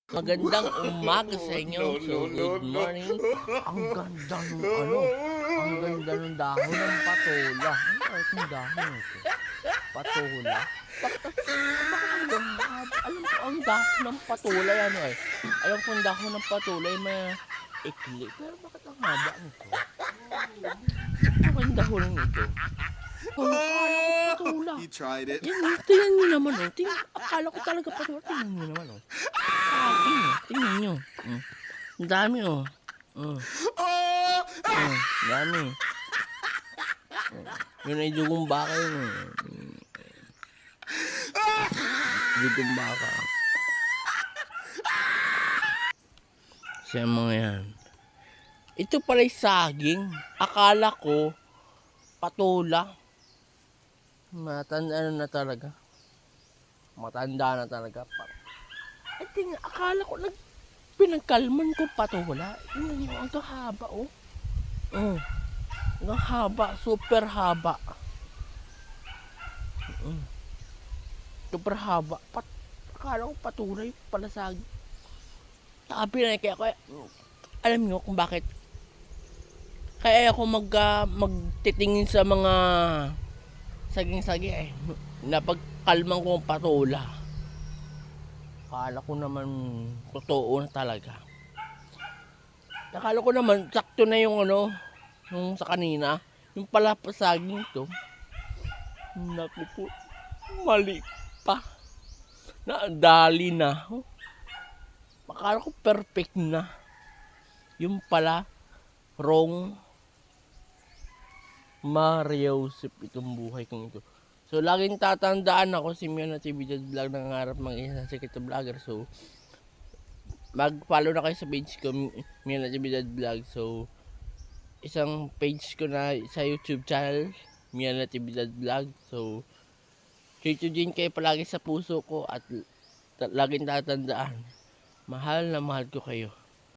Magandang umaga sa inyo. So, good morning. Ang ganda ng ano, ang ganda ng dahon ng patola. Ano itong dahon ito? Patola? Bakit hanggang mahaba? Alam ko ang dahon ng patola yan eh. Alam ko ang dahon ng patola ay may ikli. Pero bakit ang haba nito? Ano ang dahon nito? Oh, akala ko patola. You tried it. Tingnan nyo naman oh. Akala ko talaga patola. Tingnan nyo naman oh. Saging oh. Tingnan nyo. Ang dami oh. Dami. Yun ay dugong baka yun eh. Dugong baka. Siya mga yan. Ito pala'y saging. Akala ko patola. Matanda na talaga. Matanda na talaga. Ay, akala ko pinagkalman ko patola. Yun, ang haba oh. Ang haba, super haba. Super haba. Akala ko patola yung palasagi. Sabi na kaya alam niyo kung bakit kaya ako magtitingin sa mga saging-saging eh. Napagkalman ko ang patola. Akala ko naman totoo na talaga. Akala ko naman sakto na yung ano, yung sa kanina, yung pala saging ito. Naku po, mali pa. Nadali na. Akala ko perfect na. Yung pala wrong. Mariusip itong buhay kong ito. So, laging tatandaan ako si Mio na TV Vlog, nangangarap maging isang sikat na vlogger. So, mag-follow na kayo sa page ko, Mio na TV Vlog. So, isang page ko na sa YouTube channel, Mio na TV Vlog. So, din kayo palagi sa puso ko at laging tatandaan, mahal na mahal ko kayo.